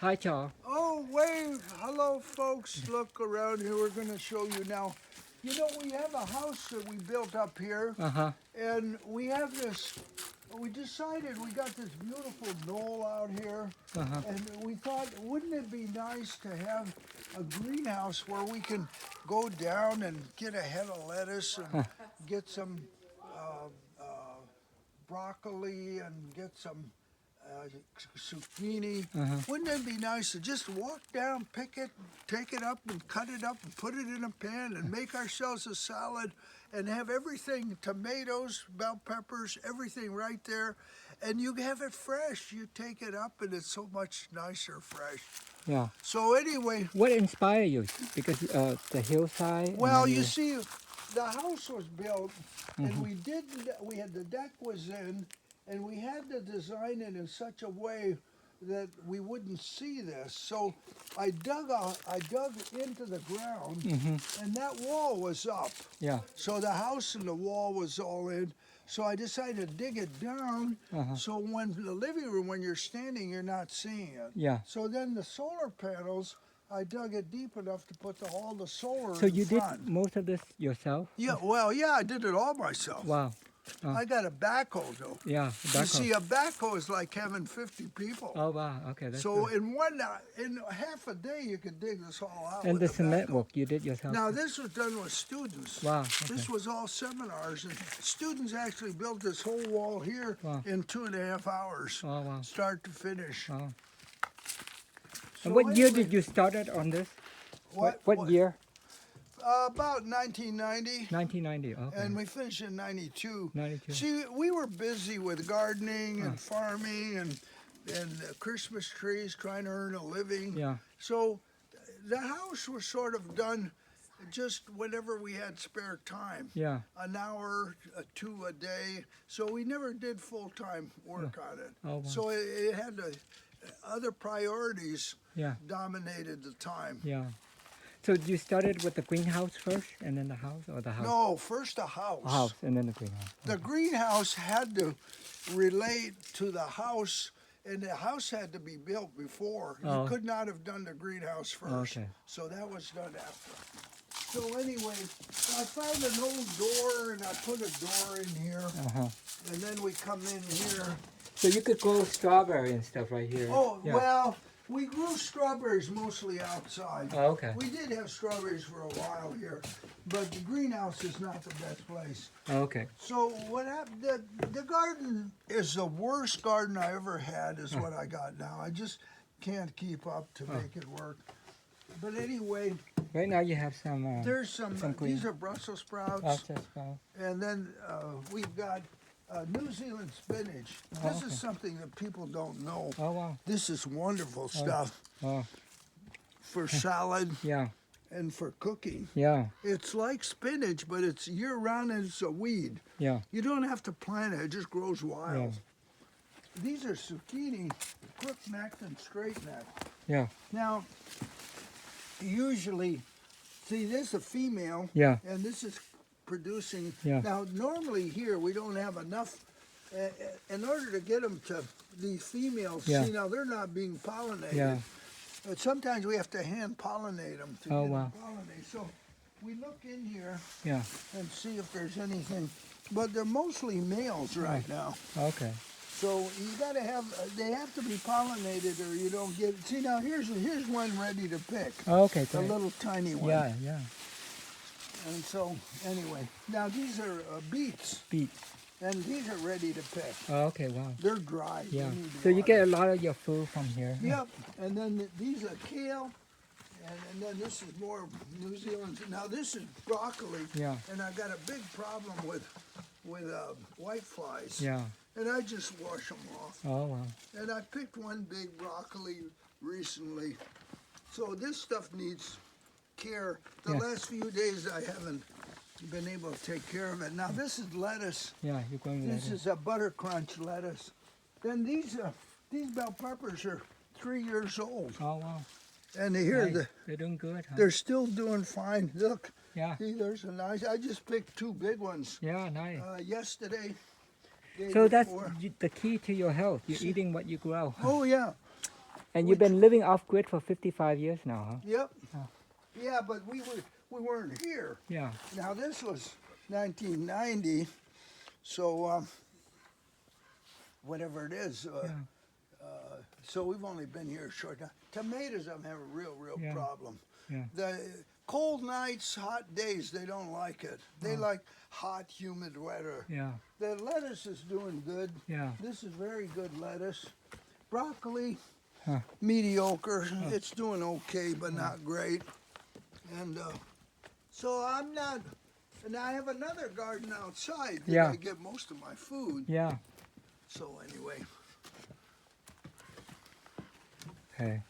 Hi, Charles. Oh, wait. Hello, folks. Look around here. We're going to show you now. You know, we have a house that we built up here, Uh-huh. and we have this. We decided we got this beautiful knoll out here, Uh-huh. and we thought, wouldn't it be nice to have a greenhouse where we can go down and get a head of lettuce and get some broccoli and get some zucchini. Uh-huh. Wouldn't it be nice to just walk down, pick it, take it up and cut it up and put it in a pan and make ourselves a salad and have everything, tomatoes, bell peppers, everything right there. And you have it fresh. You take it up and it's so much nicer fresh. Yeah. So anyway, What inspired you? Because the hillside. and well, then you see, the house was built, and we had the deck was in, and we had to design it in such a way that we wouldn't see this. So I dug into the ground, and that wall was up. Yeah. So the house and the wall was all in. So I decided to dig it down, so when the living room, when you're standing, you're not seeing it. Yeah. So then the solar panels, I dug it deep enough to put all the solar So in you front. did most of this yourself? Yeah, well, yeah, I did it all myself. Wow. I got a backhoe though. Yeah. You see, a backhoe is like having 50 people. Oh wow. Okay. That's So good. in half a day, you could dig this all out. And the with a cement backhoe. work you did yourself? Now this was done with students. Wow. Okay. This was all seminars, and students actually built this whole wall here Wow. in 2.5 hours, Oh wow. start to finish. Wow. So And what year anyway, did you started on this? What year? About 1990. 1990. Okay. And we finished in 92. 92. See, we were busy with gardening and farming and Christmas trees, trying to earn a living. Yeah. So the house was sort of done just whenever we had spare time. Yeah. An hour, two a day. So we never did full-time work on it. Oh, wow. So it had other priorities Yeah. dominated the time. Yeah. So you started with the greenhouse first, and then the house, or the house? No, first a house. A house, and then the greenhouse. The greenhouse had to relate to the house, and the house had to be built before. Oh. You could not have done the greenhouse first. Okay. So that was done after. So anyway, I found an old door, and I put a door in here, Uh-huh. and then we come in here. So you could grow strawberry and stuff right here. Oh, Yeah. well, we grew strawberries mostly outside. Oh, okay. We did have strawberries for a while here, but the greenhouse is not the best place. Oh, okay. So what happened? The garden is the worst garden I ever had. Is what I got now. I just can't keep up to make it work. But anyway, Right now you have some. there's some. green. These are Brussels sprouts, Just, and then we've got New Zealand spinach. This okay. is something that people don't know. oh wow. This is wonderful stuff Oh for salad yeah. and for cooking. Yeah. It's like spinach, but it's year-round and it's a weed. Yeah. You don't have to plant it; it just grows wild. Yeah. These are zucchini, crook-necked and straight-necked. Yeah. Now, usually, see, this is a female, Yeah. and this is producing. Yeah. Now, normally here we don't have enough. In order to get them to these females, Yeah. see, now they're not being pollinated. Yeah. But sometimes we have to hand pollinate them to Oh, get wow. them pollinated. So we look in here Yeah. and see if there's anything. But they're mostly males right now. Okay. So you gotta have, they have to be pollinated or you don't get, see now here's one ready to pick. Okay. The Great. little tiny one. Yeah. Yeah. And so, anyway, now these are beets Beets. and these are ready to pick. Oh, okay. Wow. They're dry. They Yeah. need So you water. get a lot of your food from here. Yep, and then these are kale, and then this is more New Zealand. Now this is broccoli, Yeah. and I got a big problem with white flies. Yeah. And I just wash them off. Oh wow. And I picked one big broccoli recently. So this stuff needs care. The Yeah. last few days I haven't been able to take care of it. Now this is lettuce. Yeah. You're going This later. is a butter crunch lettuce. Then these bell peppers are 3 years old. Oh wow. And here Nice. They're doing good. Huh? they're still doing fine. Look, Yeah. see, there's a nice. I just picked 2 big ones Yeah. Nice. yesterday. Day So that's before. the key to your health. You're eating what you grow. Oh yeah. And you've been living off grid for 55 years now, huh? Yep. Oh. Yeah, but we weren't here. Yeah. Now this was 1990, so whatever it is. Yeah. So we've only been here a short time. Tomatoes, I'm having a real Yeah. problem. Yeah. The cold nights, hot days, they don't like it. They Oh. like hot, humid weather. Yeah. The lettuce is doing good. Yeah. This is very good lettuce. Broccoli, Huh. mediocre. It's doing okay, but not great. And so I'm not. And I have another garden outside that Yeah. I get most of my food. Yeah. So anyway. Okay.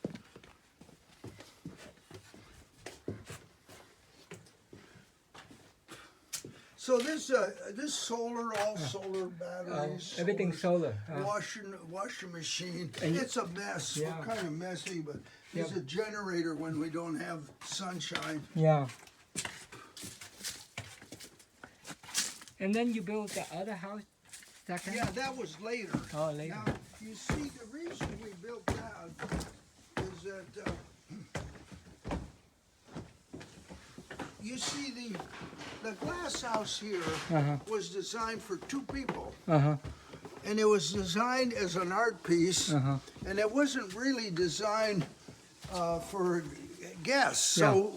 So this solar, all solar batteries. Everything's solar, solar. washing machine. And you- It's a mess. Yeah. We're kind of messy, but Yep. it's a generator when we don't have sunshine. Yeah. And then you built the other house second? Yeah, that was later. Oh, later. Now, you see, the reason we built that is that you see the glass house here Uh-huh. was designed for two people. Uh-huh. And it was designed as an art piece, Uh-huh. and it wasn't really designed for guests. So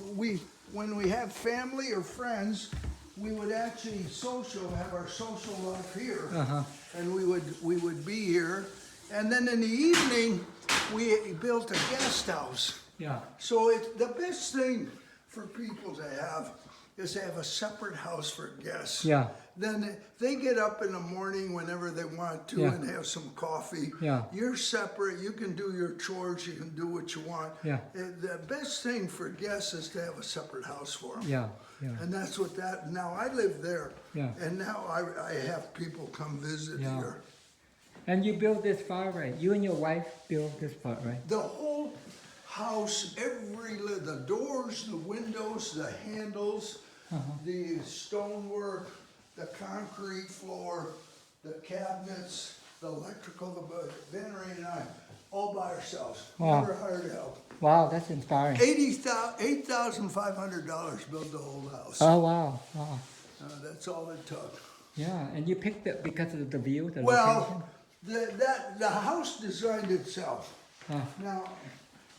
when we have family or friends, we would actually have our social life here, Uh-huh. and we would be here. And then in the evening, we built a guest house. Yeah. So the best thing for people to have is to have a separate house for guests. Yeah. Then they get up in the morning whenever they want to Yeah. and have some coffee. Yeah. You're separate. You can do your chores. You can do what you want. Yeah. The best thing for guests is to have a separate house for them. Yeah. Yeah. And that's what that. Now I live there. Yeah. And now I have people come visit Yeah. here. And you built this part, right? You and your wife built this part, right? The whole house, the doors, the windows, the handles, the stonework, the concrete floor, the cabinets, the electrical, Ben Ray and I, all by ourselves. Wow. Never hired help. Wow, that's inspiring. $8,500 built the whole house. Oh, wow. Wow. That's all it took. Yeah, and you picked it because of the view, the location? Well, the house designed itself. Huh. Now,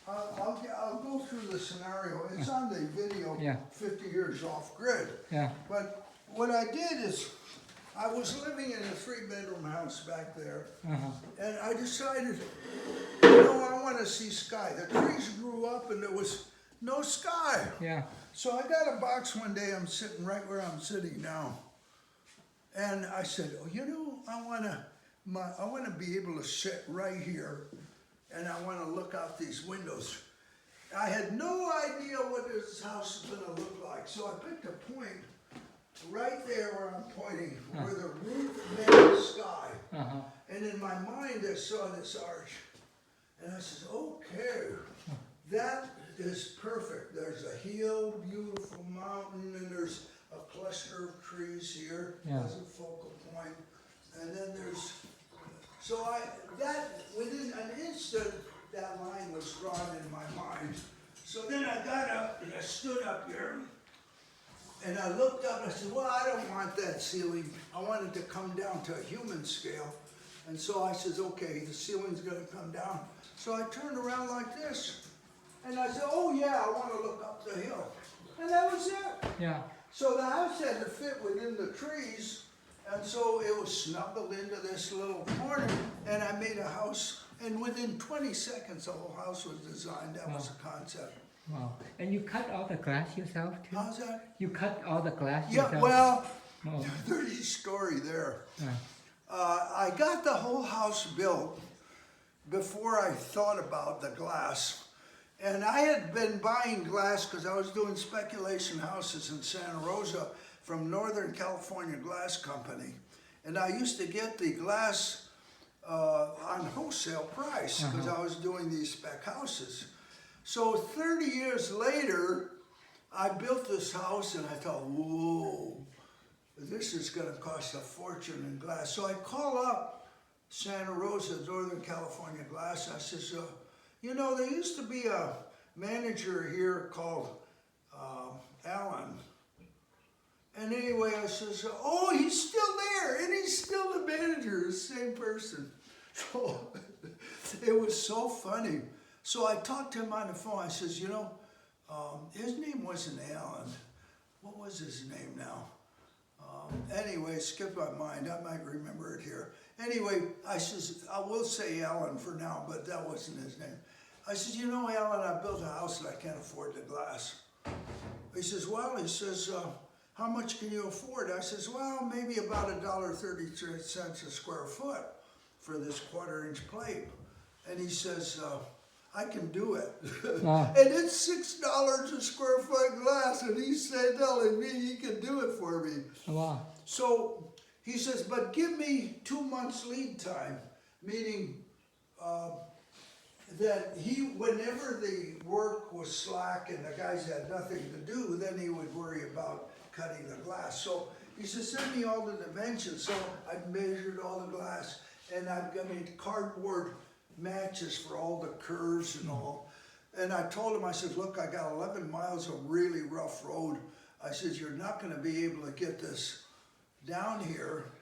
I'll go through the scenario. It's on the video, Yeah. 50 years off grid. Yeah. But what I did is, I was living in a 3-bedroom house back there, Uh-huh. and I decided, I want to see sky. The trees grew up and there was no sky. Yeah. So I got a box one day, I'm sitting right where I'm sitting now. And I said, I want to be able to sit right here, and I want to look out these windows. I had no idea what this house was going to look like, so I picked a point right there where I'm pointing, where the roof met the sky. Uh-huh. And in my mind, I saw this arch, and I said, okay, that is perfect. There's a hill, beautiful mountain, and there's a cluster of trees here as a focal point. And then within an instant, that line was drawn in my mind. So then I got up and I stood up here and I looked up and I said, well, I don't want that ceiling. I want it to come down to a human scale. And so I said, okay, the ceiling's gonna come down. So I turned around like this and I said, oh yeah, I want to look up the hill. And that was it. Yeah. So the house had to fit within the trees, and so it was snuggled into this little corner, and I made a house, and within 20 seconds the whole house was designed. That was the concept. Wow. And you cut all the glass yourself too? How's that? You cut all the glass Yeah, yourself? well, Oh. there's a story there. Yeah. I got the whole house built before I thought about the glass. And I had been buying glass because I was doing speculation houses in Santa Rosa from Northern California Glass Company. And I used to get the glass on wholesale price because I was doing these spec houses. So 30 years later, I built this house and I thought, whoa, this is going to cost a fortune in glass. So I call up Santa Rosa, Northern California Glass. I says, You know, there used to be a manager here called Alan. And anyway, I says, oh, he's still there, and he's still the manager, the same person. So it was so funny. So I talked to him on the phone. I says, you know, his name wasn't Alan. What was his name now? Anyway, skip my mind. I might remember it here. Anyway, I says, I will say Alan for now, but that wasn't his name. I says, you know, Alan, I built a house and I can't afford the glass. He says, well, he says, how much can you afford? I says, well, maybe about $1.33 a square foot for this 1/4-inch plate. And he says, I can do it. And it's $6 a square foot glass, and he said, telling me he can do it for me. Wow. So he says, but give me 2 months lead time, meaning that whenever the work was slack and the guys had nothing to do, then he would worry about cutting the glass. So he says, send me all the dimensions. So I measured all the glass, and I've got cardboard matches for all the curves and all. And I told him, I said, look, I got 11 miles of really rough road. I said, you're not going to be able to get this down here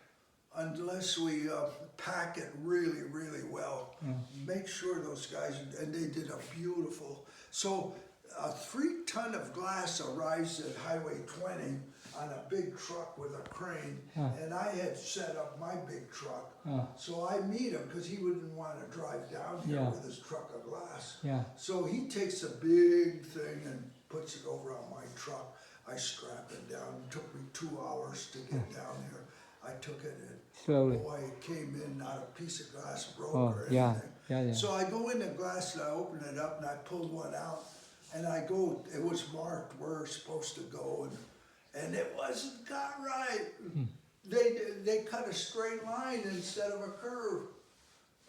unless we pack it really, really well. Make sure those guys, and they did a beautiful. So a 3-ton of glass arrives at Highway 20 on a big truck with a crane, and I had set up my big truck. So I meet him because he wouldn't want to drive down here with his truck of glass. So he takes a big thing and puts it over on my truck. I strap it down. It took me 2 hours to get down here. I took it and slowly. boy, it came in, not a piece of glass broke or anything. So I go in the glass and I open it up and I pulled one out and I go, it was marked where it's supposed to go, and it wasn't cut right. They cut a straight line instead of a curve.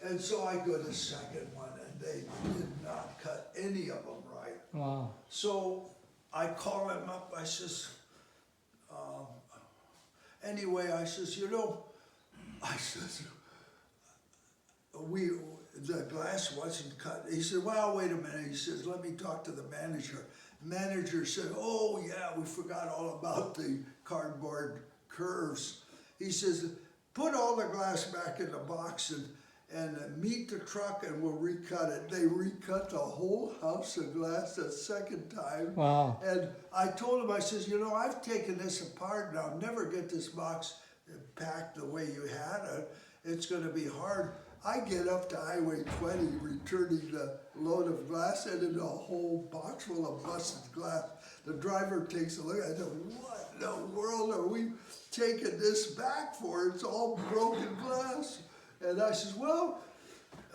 And so I go to the second one and they did not cut any of them right. Wow. So I call him up, I says, anyway, I says, you know, I says, the glass wasn't cut. He said, well, wait a minute. He says, let me talk to the manager. Manager said, oh yeah, we forgot all about the cardboard curves. He says, put all the glass back in the box and meet the truck and we'll recut it. They recut the whole house of glass the second time. Wow. And I told him, I says, you know, I've taken this apart and I'll never get this box packed the way you had it. It's going to be hard. I get up to Highway 20 returning the load of glass and in a whole box full of busted glass. The driver takes a look. I said, what in the world are we taking this back for? It's all broken glass. And I says, well,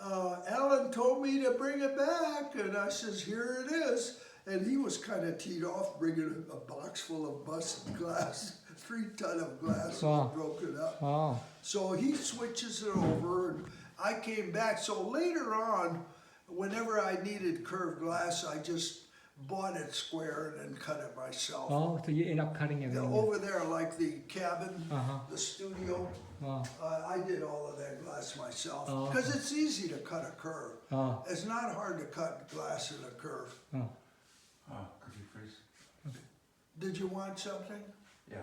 Alan told me to bring it back. And I says, here it is. And he was kind of teed off bringing a box full of busted glass, 3 ton of glass broken up. Wow. So he switches it over and I came back. So later on, whenever I needed curved glass, I just bought it square and then cut it myself. Oh, so you end up cutting everything. Over there, like the cabin, the studio, I did all of that glass myself. Because it's easy to cut a curve. It's not hard to cut glass in a curve. Could you please? Did you want something? Yeah.